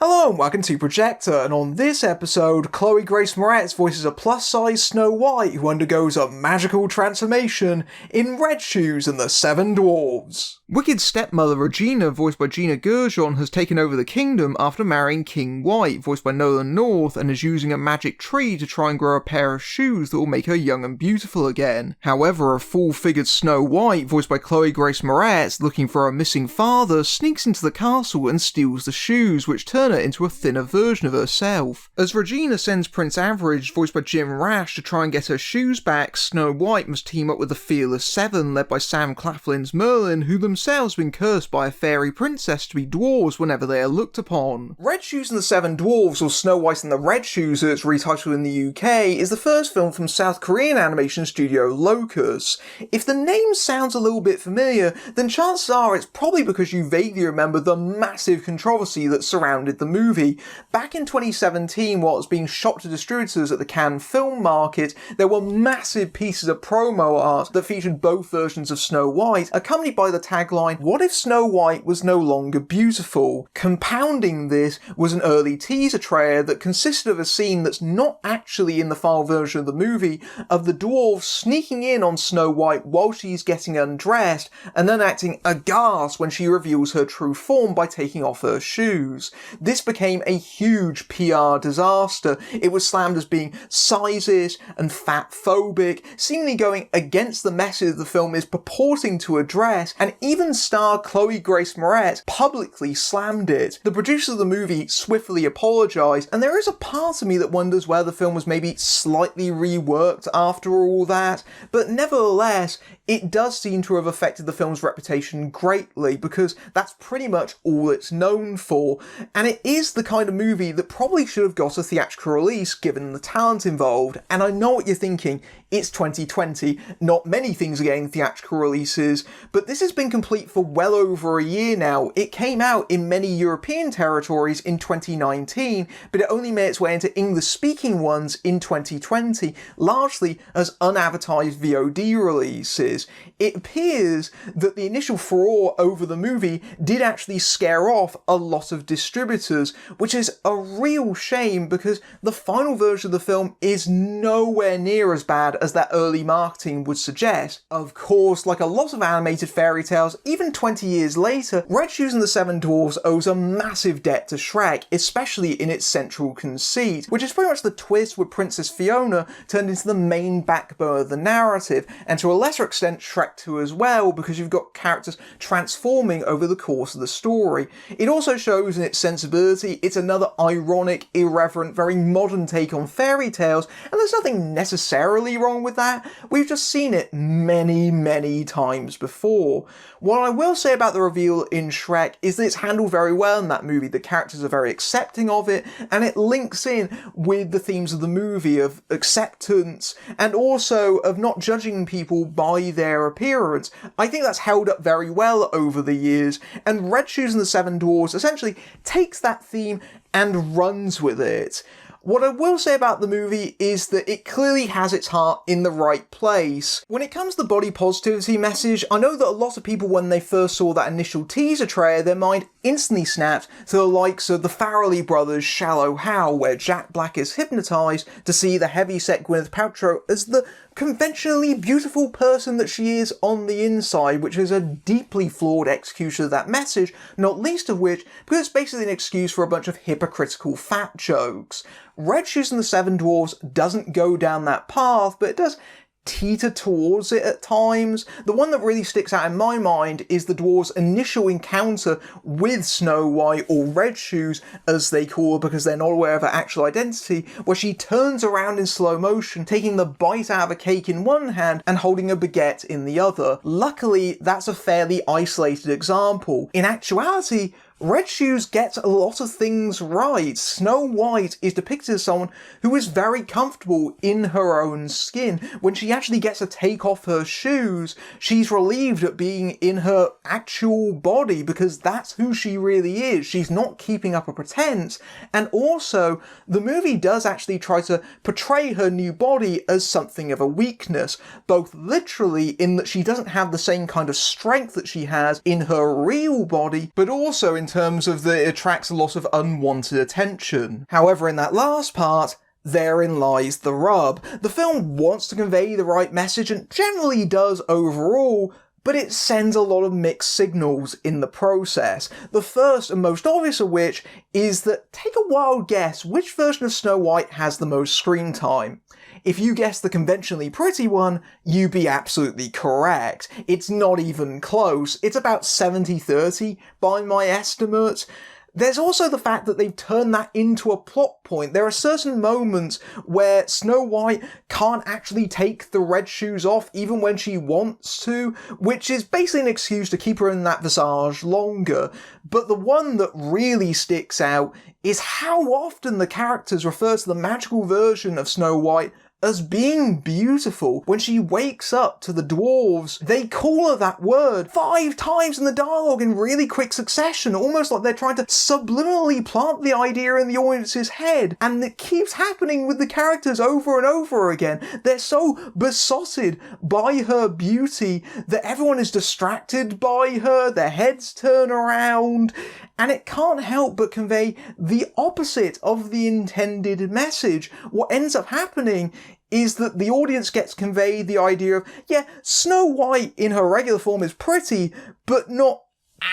Hello and welcome to Projector, and on this episode, Chloe Grace Moretz voices a plus-size Snow White who undergoes a magical transformation in Red Shoes and the Seven Dwarfs. Wicked stepmother Regina, voiced by Gina Gershon, has taken over the kingdom after marrying King White, voiced by Nolan North, and is using a magic tree to try and grow a pair of shoes that will make her young and beautiful again. However, a full-figured Snow White, voiced by Chloe Grace Moretz, looking for a missing father, sneaks into the castle and steals the shoes, which turn her into a thinner version of herself. As Regina sends Prince Average, voiced by Jim Rash, to try and get her shoes back, Snow White must team up with the Fearless Seven, led by Sam Claflin's Merlin, who themselves have been cursed by a fairy princess to be dwarves whenever they are looked upon. Red Shoes and the Seven Dwarfs, or Snow White and the Red Shoes as it's retitled in the UK, is the first film from South Korean animation studio Locus. If the name sounds a little bit familiar, then chances are it's probably because you vaguely remember the massive controversy that surrounded the movie. Back in 2017, while it was being shopped to distributors at the Cannes Film Market, there were massive pieces of promo art that featured both versions of Snow White, accompanied by the tagline, "What if Snow White was no longer beautiful?" Compounding this was an early teaser trailer that consisted of a scene that's not actually in the final version of the movie, of the dwarves sneaking in on Snow White while she's getting undressed, and then acting aghast when she reveals her true form by taking off her shoes. This became a huge PR disaster. It was slammed as being sizist and fat-phobic, seemingly going against the message the film is purporting to address, and even star Chloe Grace Moretz publicly slammed it. The producers of the movie swiftly apologised, and there is a part of me that wonders whether the film was maybe slightly reworked after all that, but nevertheless, it does seem to have affected the film's reputation greatly, because that's pretty much all it's known for, and it is the kind of movie that probably should have got a theatrical release given the talent involved. And I know what you're thinking, it's 2020, not many things are getting theatrical releases, but this has been complete for well over a year now. It came out in many European territories in 2019, but it only made its way into English-speaking ones in 2020, largely as unadvertised VOD releases. It appears that the initial furore over the movie did actually scare off a lot of distributors, which is a real shame because the final version of the film is nowhere near as bad as that early marketing would suggest. Of course, like a lot of animated fairy tales, even 20 years later, Red Shoes and the Seven Dwarfs owes a massive debt to Shrek, especially in its central conceit, which is pretty much the twist where Princess Fiona turned into the main backbone of the narrative, and to a lesser extent Shrek 2 as well, because you've got characters transforming over the course of the story. It also shows in its sensibility it's another ironic, irreverent, very modern take on fairy tales, and there's nothing necessarily wrong with that. We've just seen it many times before. What I will say about the reveal in Shrek is that it's handled very well in that movie. The characters are very accepting of it, and it links in with the themes of the movie of acceptance and also of not judging people by their appearance. I think that's held up very well over the years, and Red Shoes and the Seven Dwarfs essentially takes that theme and runs with it. What I will say about the movie is that it clearly has its heart in the right place. When it comes to the body positivity message, I know that a lot of people, when they first saw that initial teaser trailer, their mind instantly snapped to the likes of the Farrelly brothers' Shallow Hal, where Jack Black is hypnotised to see the heavy-set Gwyneth Paltrow as the conventionally beautiful person that she is on the inside, which is a deeply flawed execution of that message, not least of which because it's basically an excuse for a bunch of hypocritical fat jokes. Red Shoes and the Seven Dwarfs doesn't go down that path, but it does teeter towards it at times. The one that really sticks out in my mind is the dwarves' initial encounter with Snow White, or Red Shoes as they call her because they're not aware of her actual identity, where she turns around in slow motion, taking the bite out of a cake in one hand and holding a baguette in the other. Luckily, that's a fairly isolated example. In actuality, Red Shoes gets a lot of things right. Snow White is depicted as someone who is very comfortable in her own skin. When she actually gets to take off her shoes, she's relieved at being in her actual body because that's who she really is. She's not keeping up a pretense. And also, the movie does actually try to portray her new body as something of a weakness, both literally in that she doesn't have the same kind of strength that she has in her real body, but also in terms of that it attracts a lot of unwanted attention. However, in that last part, therein lies the rub. The film wants to convey the right message and generally does overall, but it sends a lot of mixed signals in the process. The first and most obvious of which is that, take a wild guess, which version of Snow White has the most screen time? If you guess the conventionally pretty one, you'd be absolutely correct. It's not even close. It's about 70-30 by my estimate. There's also the fact that they've turned that into a plot point. There are certain moments where Snow White can't actually take the red shoes off even when she wants to, which is basically an excuse to keep her in that visage longer. But the one that really sticks out is how often the characters refer to the magical version of Snow White as being beautiful. When she wakes up to the dwarves, they call her that word 5 times in the dialogue in really quick succession, almost like they're trying to subliminally plant the idea in the audience's head, and it keeps happening with the characters over and over again. They're so besotted by her beauty that everyone is distracted by her, their heads turn around, and it can't help but convey the opposite of the intended message. What ends up happening is that the audience gets conveyed the idea of, yeah, Snow White in her regular form is pretty, but not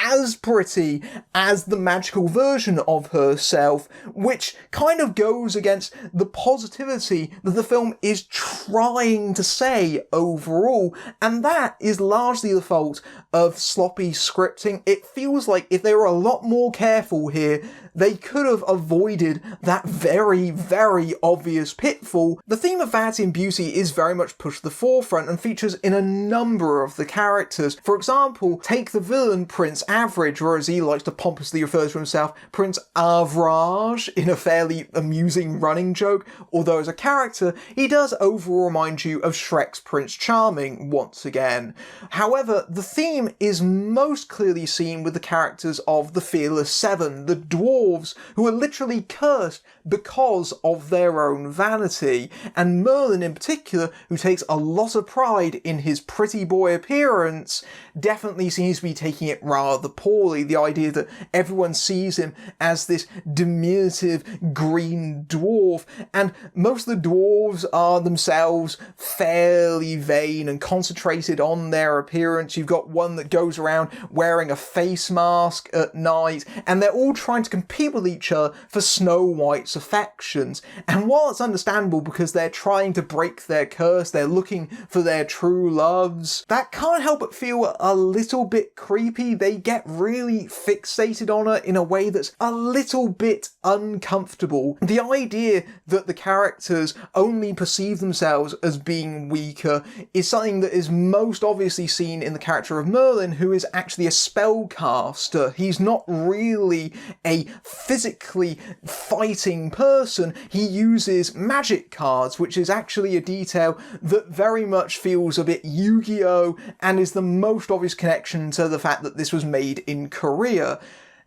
as pretty as the magical version of herself, which kind of goes against the positivity that the film is trying to say overall, and that is largely the fault of sloppy scripting. It feels like if they were a lot more careful here, they could have avoided that very, very obvious pitfall. The theme of vanity and beauty is very much pushed to the forefront and features in a number of the characters. For example, take the villain Prince Average, or as he likes to pompously refer to himself, Prince Average, in a fairly amusing running joke, although as a character, he does overall remind you of Shrek's Prince Charming once again. However, the theme is most clearly seen with the characters of the Fearless Seven, the Dwarfs, who are literally cursed because of their own vanity, and Merlin in particular, who takes a lot of pride in his pretty boy appearance, definitely seems to be taking it rather poorly. The idea that everyone sees him as this diminutive green dwarf, and most of the dwarves are themselves fairly vain and concentrated on their appearance. You've got one that goes around wearing a face mask at night, and they're all trying to compete with each other for Snow White's affections. And while it's understandable because they're trying to break their curse, they're looking for their true loves, that can't help but feel a little bit creepy. They get really fixated on her in a way that's a little bit uncomfortable. The idea that the characters only perceive themselves as being weaker is something that is most obviously seen in the character of Merlin, who is actually a spellcaster. He's not really a physically fighting person. He uses magic cards, which is actually a detail that very much feels a bit Yu-Gi-Oh! And is the most obvious connection to the fact that this was made in Korea.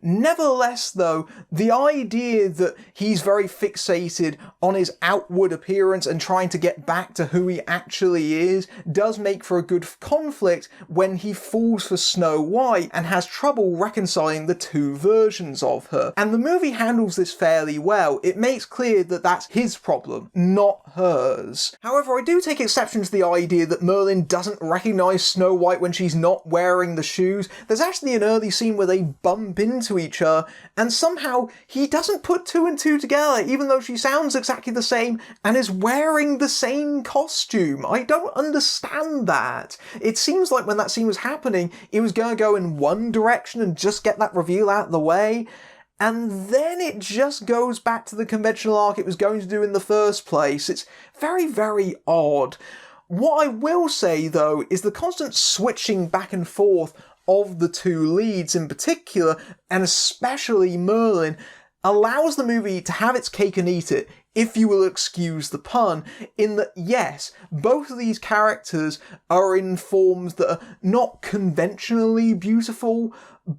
Nevertheless, though, the idea that he's very fixated on his outward appearance and trying to get back to who he actually is does make for a good conflict when he falls for Snow White and has trouble reconciling the two versions of her. And the movie handles this fairly well. It makes clear that that's his problem, not hers. However, I do take exception to the idea that Merlin doesn't recognise Snow White when she's not wearing the shoes. There's actually an early scene where they bump into each other, and somehow he doesn't put 2 and 2 together, even though she sounds exactly the same and is wearing the same costume. I don't understand that. It seems like when that scene was happening, it was going to go in one direction and just get that reveal out of the way, and then it just goes back to the conventional arc it was going to do in the first place. It's very, very odd. What I will say, though, is the constant switching back and forth of the two leads in particular, and especially Merlin, allows the movie to have its cake and eat it, if you will excuse the pun, in that, yes, both of these characters are in forms that are not conventionally beautiful,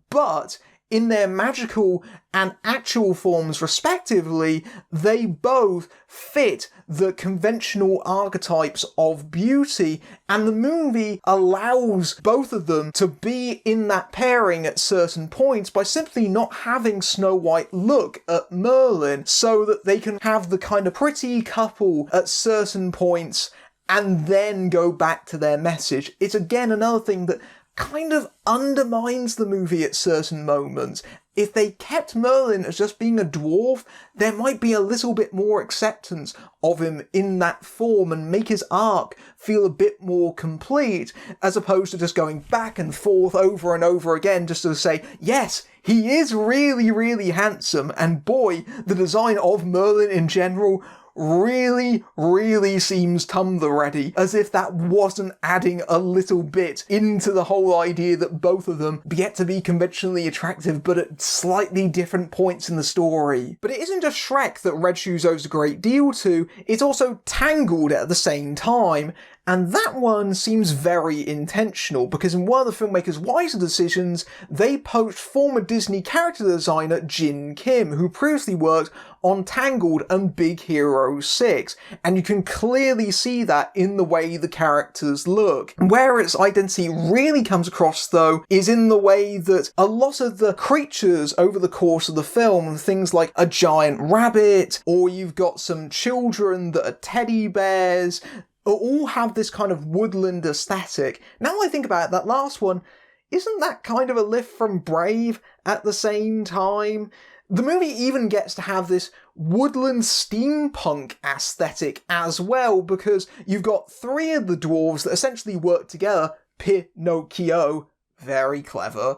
but in their magical and actual forms respectively, they both fit the conventional archetypes of beauty, and the movie allows both of them to be in that pairing at certain points by simply not having Snow White look at Merlin, so that they can have the kind of pretty couple at certain points and then go back to their message. It's again another thing that kind of undermines the movie at certain moments. If they kept Merlin as just being a dwarf, there might be a little bit more acceptance of him in that form and make his arc feel a bit more complete, as opposed to just going back and forth over and over again just to say, yes, he is really, really handsome, and boy, the design of Merlin in general really, really seems tum-the-ready, as if that wasn't adding a little bit into the whole idea that both of them get to be conventionally attractive, but at slightly different points in the story. But it isn't just Shrek that Red Shoes owes a great deal to, it's also Tangled at the same time. And that one seems very intentional, because in one of the filmmaker's wiser decisions, they poached former Disney character designer Jin Kim, who previously worked on Tangled and Big Hero 6, and you can clearly see that in the way the characters look. Where its identity really comes across, though, is in the way that a lot of the creatures over the course of the film, things like a giant rabbit, or you've got some children that are teddy bears, all have this kind of woodland aesthetic. Now I think about it, that last one, isn't that kind of a lift from Brave at the same time? The movie even gets to have this woodland steampunk aesthetic as well, because you've got three of the dwarves that essentially work together. Pinocchio, very clever.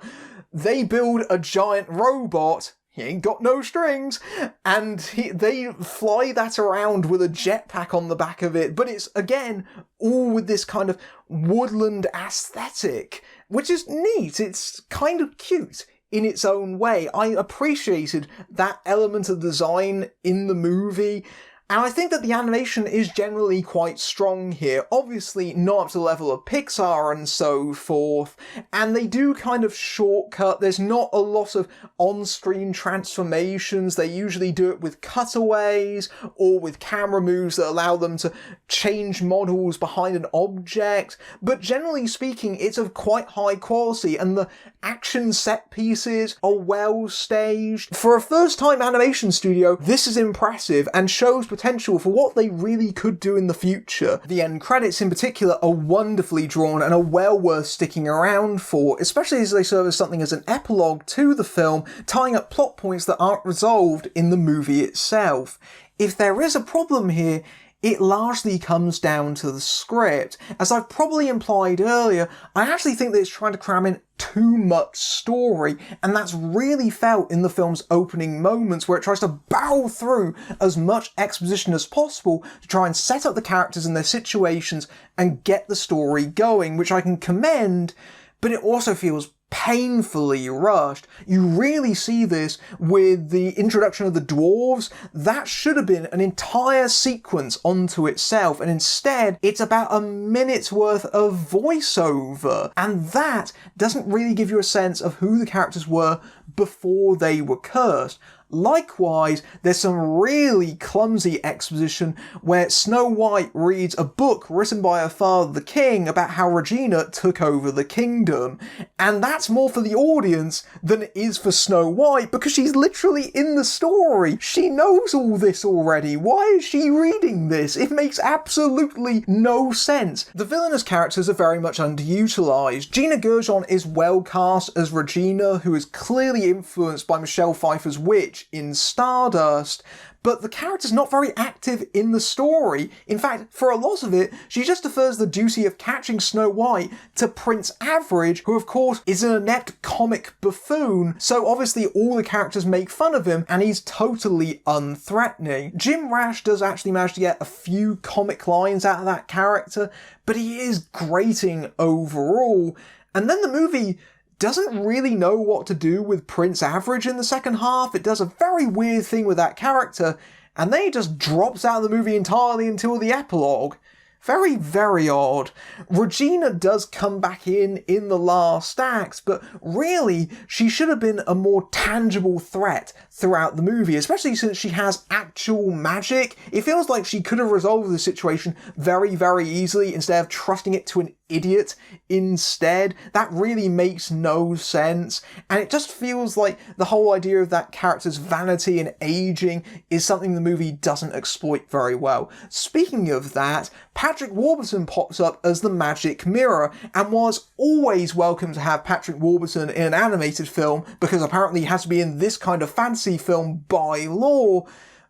They build a giant robot. He ain't got no strings, and they fly that around with a jetpack on the back of it, but it's, again, all with this kind of woodland aesthetic, which is neat. It's kind of cute in its own way. I appreciated that element of design in the movie, and I think that the animation is generally quite strong here. Obviously not up to the level of Pixar and so forth, and they do kind of shortcut. There's not a lot of on-screen transformations. They usually do it with cutaways or with camera moves that allow them to change models behind an object, but generally speaking, it's of quite high quality, and the action set pieces are well staged. For a first-time animation studio, this is impressive and shows potential for what they really could do in the future. The end credits in particular are wonderfully drawn and are well worth sticking around for, especially as they serve as something as an epilogue to the film, tying up plot points that aren't resolved in the movie itself. If there is a problem here, it largely comes down to the script. As I've probably implied earlier, I actually think that it's trying to cram in too much story, and that's really felt in the film's opening moments, where it tries to barrel through as much exposition as possible to try and set up the characters and their situations and get the story going, which I can commend, but it also feels painfully rushed. You really see this with the introduction of the dwarves. That should have been an entire sequence onto itself, and instead it's about a minute's worth of voiceover, and that doesn't really give you a sense of who the characters were before they were cursed. Likewise, there's some really clumsy exposition where Snow White reads a book written by her father, the king, about how Regina took over the kingdom. And that's more for the audience than it is for Snow White, because she's literally in the story. She knows all this already. Why is she reading this? It makes absolutely no sense. The villainous characters are very much underutilized. Gina Gershon is well cast as Regina, who is clearly influenced by Michelle Pfeiffer's witch in Stardust, but the character's not very active in the story. In fact, for a lot of it, she just defers the duty of catching Snow White to Prince Average, who of course is an inept comic buffoon, so obviously all the characters make fun of him, and he's totally unthreatening. Jim Rash does actually manage to get a few comic lines out of that character, but he is grating overall. And then the movie doesn't really know what to do with Prince Average in the second half. It does a very weird thing with that character, and then he just drops out of the movie entirely until the epilogue. Very, very odd. Regina does come back in the last act, but really, she should have been a more tangible threat throughout the movie, especially since she has actual magic. It feels like she could have resolved the situation very, very easily instead of trusting it to an idiot instead. That really makes no sense, and it just feels like the whole idea of that character's vanity and aging is something the movie doesn't exploit very well. Speaking of that, Patrick Warburton pops up as the magic mirror, and was always welcome to have Patrick Warburton in an animated film, because apparently he has to be in this kind of fantasy film by law.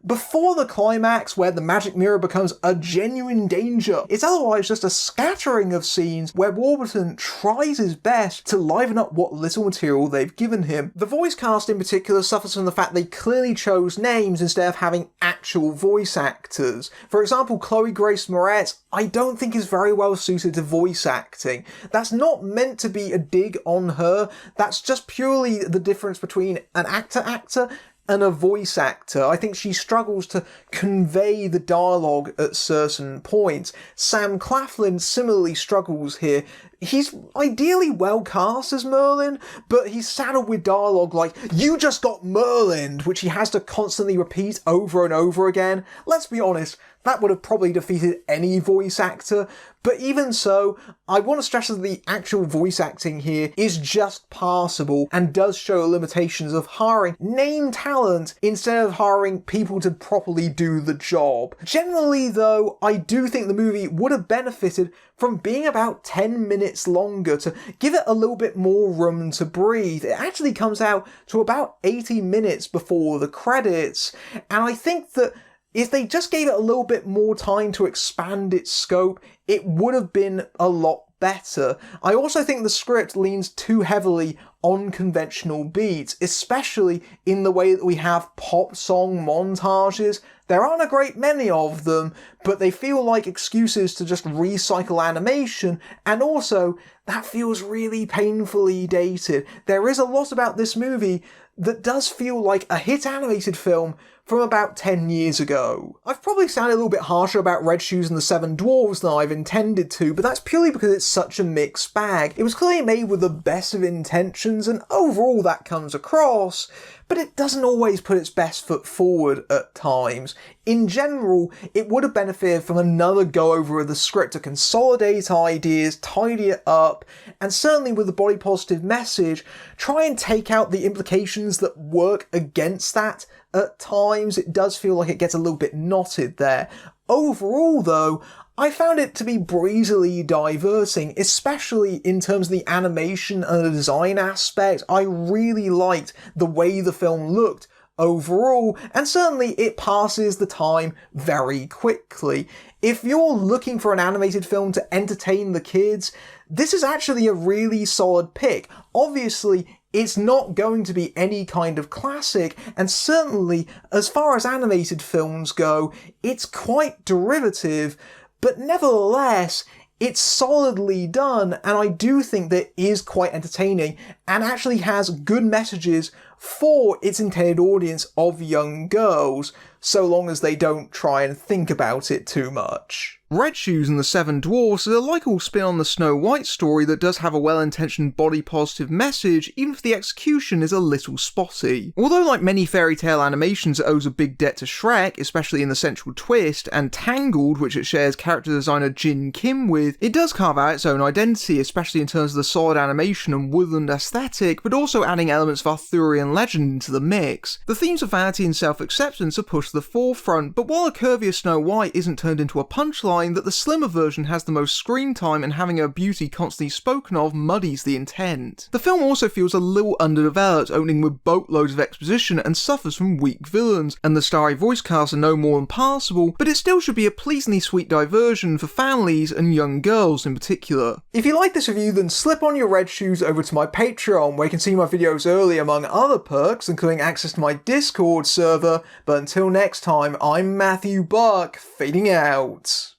Before the climax, where the magic mirror becomes a genuine danger, it's otherwise just a scattering of scenes where Warburton tries his best to liven up what little material they've given him. The voice cast in particular suffers from the fact they clearly chose names instead of having actual voice actors. For example, Chloe Grace Moretz, I don't think is very well suited to voice acting. That's not meant to be a dig on her, that's just purely the difference between an actor and a voice actor. I think she struggles to convey the dialogue at certain points. Sam Claflin similarly struggles here. He's ideally well cast as Merlin, but he's saddled with dialogue like, "You just got Merlined," which he has to constantly repeat over and over again. Let's be honest, that would have probably defeated any voice actor, but even so, I want to stress that the actual voice acting here is just passable and does show limitations of hiring name talent instead of hiring people to properly do the job. Generally though, I do think the movie would have benefited from being about 10 minutes longer to give it a little bit more room to breathe. It actually comes out to about 80 minutes before the credits, and I think that if they just gave it a little bit more time to expand its scope, it would have been a lot better. I also think the script leans too heavily on conventional beats, especially in the way that we have pop song montages. There aren't a great many of them, but they feel like excuses to just recycle animation, and also, that feels really painfully dated. There is a lot about this movie that does feel like a hit animated film from about 10 years ago. I've probably sounded a little bit harsher about Red Shoes and the Seven Dwarfs than I've intended to, but that's purely because it's such a mixed bag. It was clearly made with the best of intentions, and overall that comes across, but it doesn't always put its best foot forward at times. In general, it would have benefited from another go-over of the script to consolidate ideas, tidy it up, and certainly with the body positive message, try and take out the implications that work against that. At times, it does feel like it gets a little bit knotted there. Overall, though, I found it to be breezily diverting, especially in terms of the animation and the design aspect. I really liked the way the film looked overall, and certainly it passes the time very quickly. If you're looking for an animated film to entertain the kids, this is actually a really solid pick. Obviously, it's not going to be any kind of classic, and certainly, as far as animated films go, it's quite derivative, but nevertheless, it's solidly done, and I do think that it is quite entertaining, and actually has good messages for its intended audience of young girls, so long as they don't try and think about it too much. Red Shoes and the Seven Dwarfs is a likeable spin on the Snow White story that does have a well-intentioned body-positive message, even if the execution is a little spotty. Although like many fairy tale animations it owes a big debt to Shrek, especially in the central twist, and Tangled, which it shares character designer Jin Kim with, it does carve out its own identity, especially in terms of the solid animation and woodland aesthetic, but also adding elements of Arthurian legend into the mix. The themes of vanity and self-acceptance are pushed to the forefront, but while a curvier Snow White isn't turned into a punchline, that the slimmer version has the most screen time and having her beauty constantly spoken of muddies the intent. The film also feels a little underdeveloped, opening with boatloads of exposition and suffers from weak villains, and the starry voice casts are no more than passable, but it still should be a pleasingly sweet diversion for families and young girls in particular. If you like this review, then slip on your red shoes over to my Patreon, where you can see my videos early among other perks, including access to my Discord server, but until next time, I'm Matthew Buck, fading out.